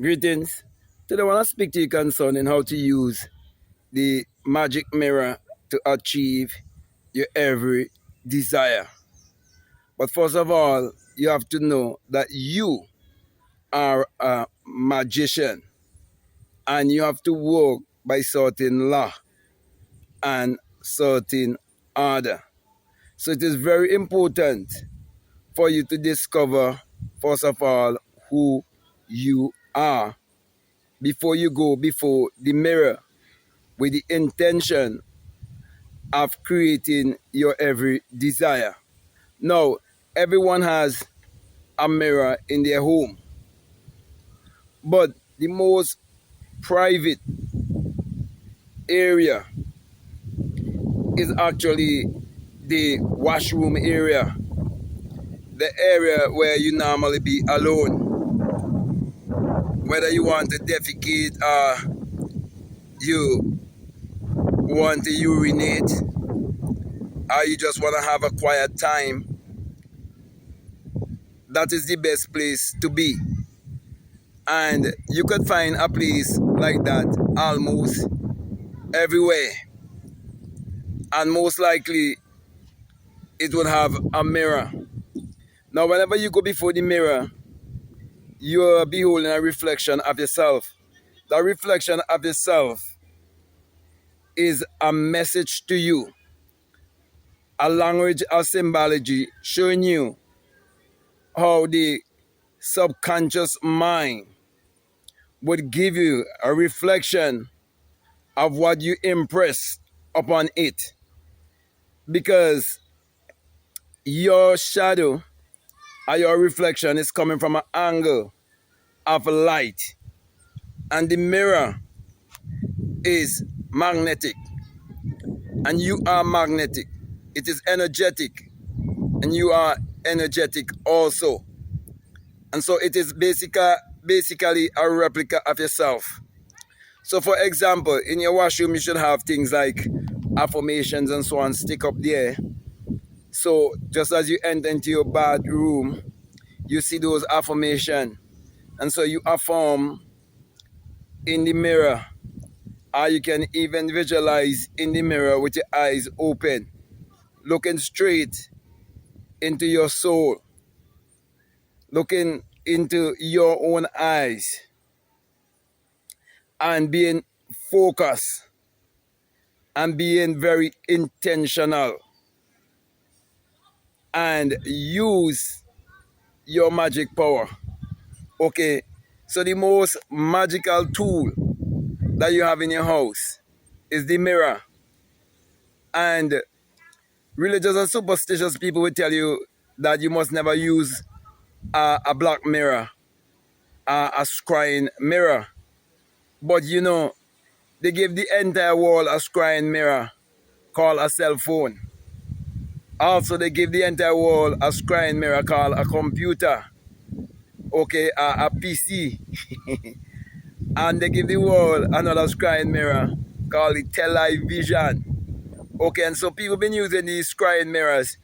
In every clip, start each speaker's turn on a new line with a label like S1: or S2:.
S1: Greetings. Today I want to speak to you concerning how to use the Magick Mirror to achieve your every desire. But first of all, you have to know that you are a magician and you have to work by certain law and certain order. So it is very important for you to discover, first of all, who you are before you go before the mirror with the intention of creating your every desire. Now, everyone has a mirror in their home, but the most private area is actually the washroom area, the area where you normally be alone. Whether you want to defecate or you want to urinate or you just want to have a quiet time, that is the best place to be. And you could find a place like that almost everywhere. And most likely it would have a mirror. Now, whenever you go before the mirror, you're beholding a reflection of yourself. That reflection of yourself is a message to you, a language of symbology showing you how the subconscious mind would give you a reflection of what you impress upon it. Because your shadow or your reflection is coming from an angle of light. And the mirror is magnetic. And you are magnetic. It is energetic. And you are energetic also. And so it is basically a replica of yourself. So for example, in your washroom, you should have things like affirmations and so on stick up there. So just as you enter into your bathroom, you see those affirmations. And so you affirm in the mirror. Or you can even visualize in the mirror with your eyes open, looking straight into your soul, looking into your own eyes, and being focused and being very intentional, and use your magic power. Okay, so the most magical tool that you have in your house is the mirror. And religious and superstitious people will tell you that you must never use a black mirror, a scrying mirror. But you know, they give the entire world a scrying mirror called a cell phone. Also, they give the entire world a scrying mirror called a computer. Okay, a PC. And they give the world another scrying mirror called the television. Okay, and so people been using these scrying mirrors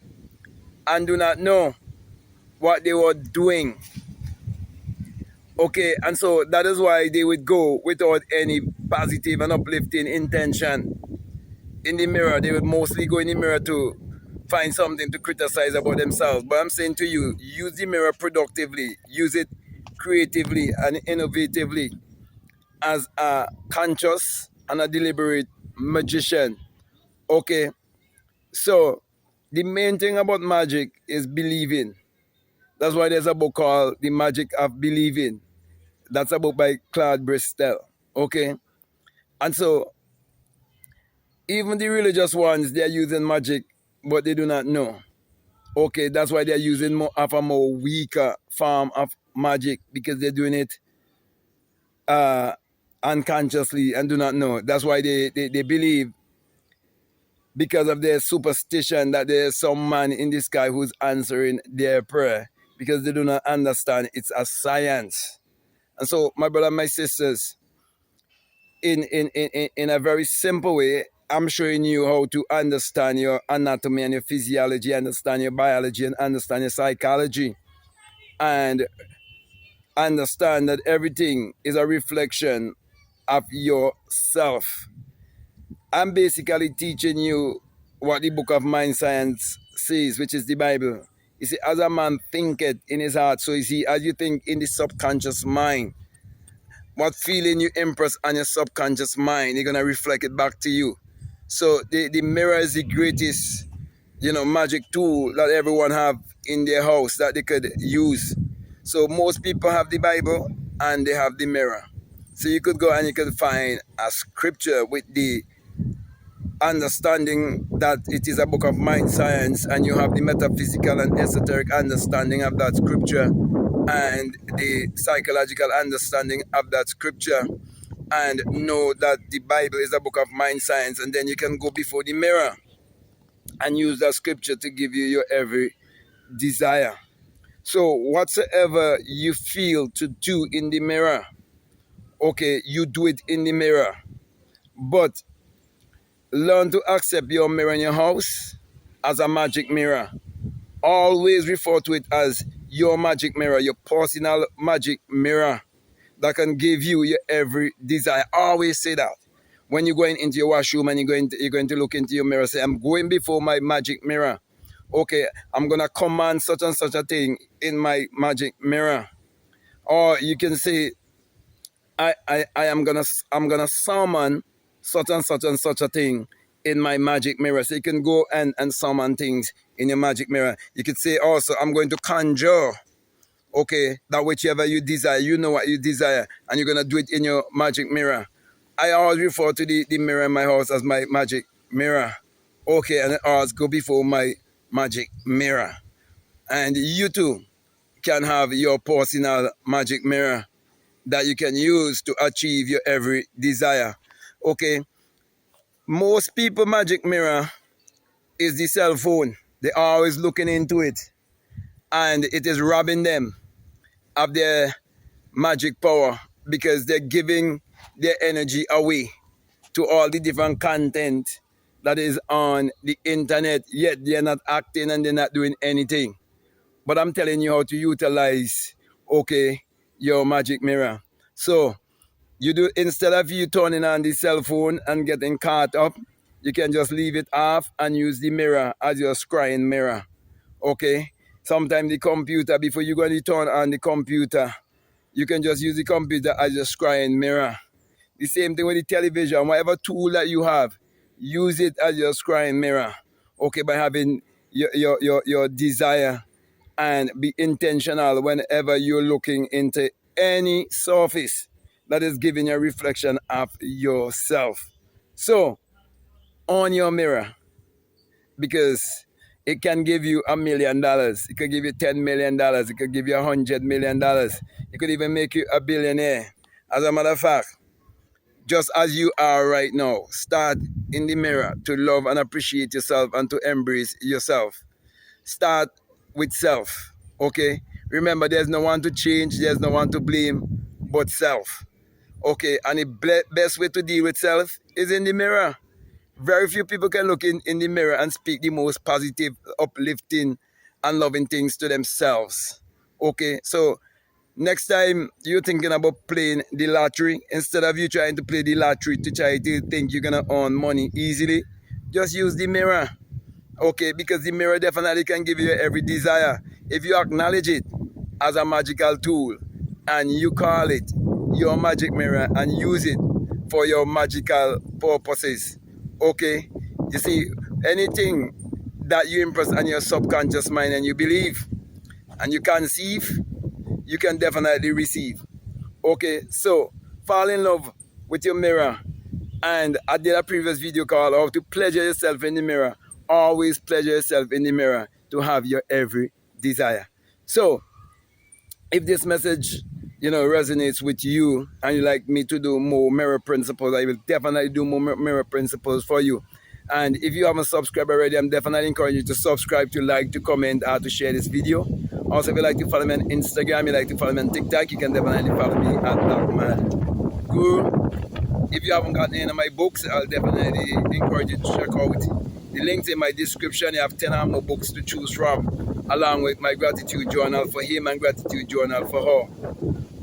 S1: and do not know what they were doing. Okay, and so that is why they would go without any positive and uplifting intention in the mirror. They would mostly go in the mirror to find something to criticize about themselves. But I'm saying to you, use the mirror productively, use it creatively and innovatively as a conscious and a deliberate magician. Okay, so the main thing about magic is believing. That's why there's a book called The Magic of Believing. That's a book by Claude Bristol. Okay, and so even the religious ones, they're using magic, but they do not know. Okay, that's why they're using more of a more weaker form of magic, because they're doing it unconsciously and do not know. That's why they believe, because of their superstition, that there's some man in the sky who's answering their prayer, because they do not understand it's a science. And so, my brother and my sisters, in a very simple way, I'm showing you how to understand your anatomy and your physiology, understand your biology, and understand your psychology. And understand that everything is a reflection of yourself. I'm basically teaching you what the book of mind science says, which is the Bible. You see, as a man thinketh in his heart, so you see, as you think in the subconscious mind, what feeling you impress on your subconscious mind, you're going to reflect it back to you. So the mirror is the greatest, magic tool that everyone have in their house that they could use. So most people have the Bible and they have the mirror. So you could go and you could find a scripture with the understanding that it is a book of mind science, and you have the metaphysical and esoteric understanding of that scripture and the psychological understanding of that scripture, and know that the Bible is a book of mind science, and then you can go before the mirror and use that scripture to give you your every desire. So whatsoever you feel to do in the mirror, okay, you do it in the mirror. But learn to accept your mirror in your house as a magic mirror. Always refer to it as your magic mirror, your personal magic mirror that can give you your every desire. Always say that. When you're going into your washroom and you're going to look into your mirror, say, I'm going before my magic mirror. Okay, I'm going to command such and such a thing in my magic mirror. Or you can say, I'm gonna summon such and such and such a thing in my magic mirror. So you can go and summon things in your magic mirror. You could say also, I'm going to conjure, okay, that whichever you desire, you know what you desire, and you're gonna do it in your magic mirror. I always refer to the mirror in my house as my magic mirror. Okay, and I always go before my magic mirror. And you too can have your personal magic mirror that you can use to achieve your every desire. Okay, most people magic mirror is the cell phone. They're always looking into it, and it is robbing them of their magic power because they're giving their energy away to all the different content that is on the internet, yet they're not acting and they're not doing anything. But I'm telling you how to utilize, okay, your magic mirror. So you do, instead of you turning on the cell phone and getting caught up, you can just leave it off and use the mirror as your scrying mirror. Okay? Sometimes the computer, before you go to turn on the computer, you can just use the computer as your scrying mirror. The same thing with the television. Whatever tool that you have, use it as your scrying mirror. Okay, by having your desire, and be intentional whenever you're looking into any surface that is giving you a reflection of yourself. So, on your mirror, because it can give you $1 million, it could give you $10 million, it could give you $100 million, it could even make you a billionaire. As a matter of fact, just as you are right now, start in the mirror to love and appreciate yourself and to embrace yourself. Start with self, okay? Remember, there's no one to change, there's no one to blame but self, okay? And the best way to deal with self is in the mirror. Very few people can look in the mirror and speak the most positive, uplifting, and loving things to themselves, okay? So next time you're thinking about playing the lottery, instead of you trying to play the lottery to try to think you're gonna earn money easily, just use the mirror. Okay, because the mirror definitely can give you every desire. If you acknowledge it as a magical tool and you call it your magic mirror and use it for your magical purposes. Okay, you see, anything that you impress on your subconscious mind and you believe and you conceive, you can definitely receive. Okay, so fall in love with your mirror. And I did a previous video called how to pleasure yourself in the mirror. Always pleasure yourself in the mirror to have your every desire. So, if this message, resonates with you and you like me to do more mirror principles, I will definitely do more mirror principles for you. And if you haven't subscribed already, I'm definitely encouraging you to subscribe, to like, to comment, or to share this video. Also, if you like to follow me on Instagram, you like to follow me on TikTok, you can definitely follow me at BlackMadGuru. If you haven't gotten any of my books, I'll definitely encourage you to check out the links in my description. You have 10 or more books to choose from, along with my gratitude journal for him and gratitude journal for her.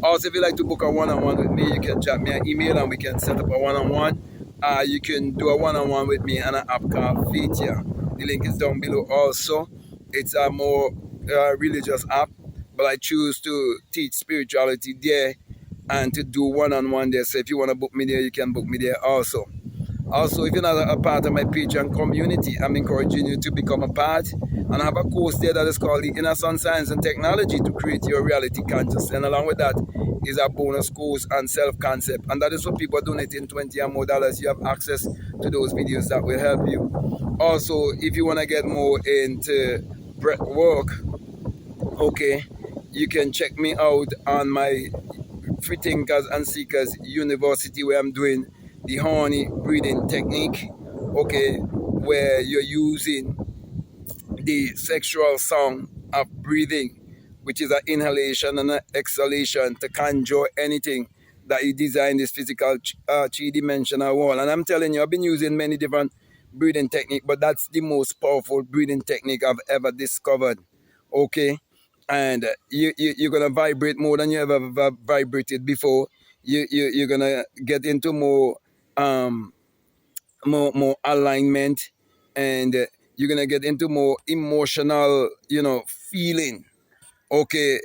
S1: Also, if you like to book a one-on-one with me, you can chat me an email and we can set up a one-on-one. You can do a one-on-one with me on an app called Feature. The link is down below also. It's a more religious app, but I choose to teach spirituality there and to do one-on-one there. So if you want to book me there, you can book me there also. Also, if you're not a part of my Patreon community, I'm encouraging you to become a part. And I have a course there that is called the Inner Sun Science and Technology to create your reality conscious. And along with that is a bonus course on self-concept. And that is for people donating $20 or more. You have access to those videos that will help you. Also, if you want to get more into breath work, okay, you can check me out on my Free Thinkers and Seekers University, where I'm doing the honey breathing technique, okay, where you're using the sexual sound of breathing, which is an inhalation and an exhalation, to conjure anything that you design this physical three-dimensional world. And I'm telling you, I've been using many different breathing techniques, but that's the most powerful breathing technique I've ever discovered, okay? And you're going to vibrate more than you ever vibrated before. You're going to get into more alignment, and you're going to get into more emotional, feeling, okay,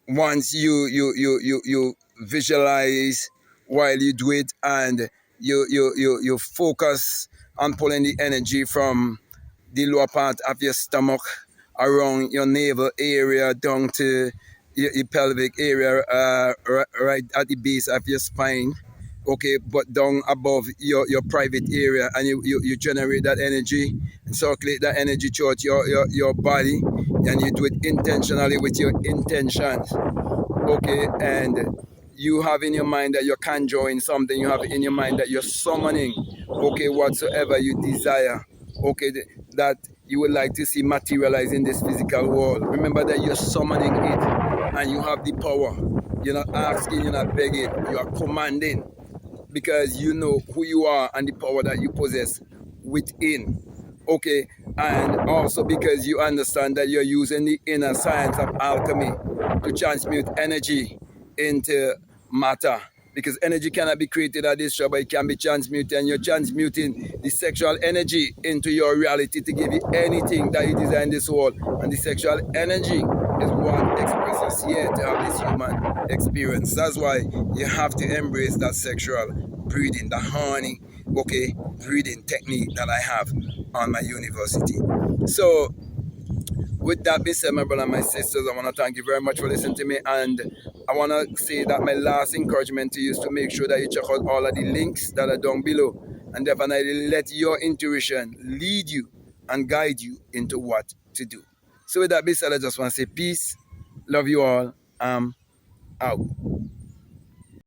S1: once you visualize while you do it, and you focus on pulling the energy from the lower part of your stomach around your navel area down to your pelvic area, right at the base of your spine, okay, but down above your private area, and you generate that energy and circulate that energy throughout your body, and you do it intentionally with your intentions, okay, and you have in your mind that you're conjuring something, you have in your mind that you're summoning, okay, whatsoever you desire, okay, that you would like to see materialize in this physical world. Remember that you're summoning it, and you have the power. You're not asking, you're not begging, you are commanding, because you know who you are and the power that you possess within, okay, and also because you understand that you're using the inner science of alchemy to transmute energy into matter, because energy cannot be created or destroyed, but it can be transmuted, and you're transmuting the sexual energy into your reality to give you anything that you desire in this world. And the sexual energy is what expresses here to have this human experience. That's why you have to embrace that sexual breathing, the honey, okay, breathing technique that I have on my university. So with that being said, my brother and my sisters, I want to thank you very much for listening to me, and I want to say that my last encouragement to you is to make sure that you check out all of the links that are down below, and definitely let your intuition lead you and guide you into what to do. So with that being said, I just want to say peace, love you all, out.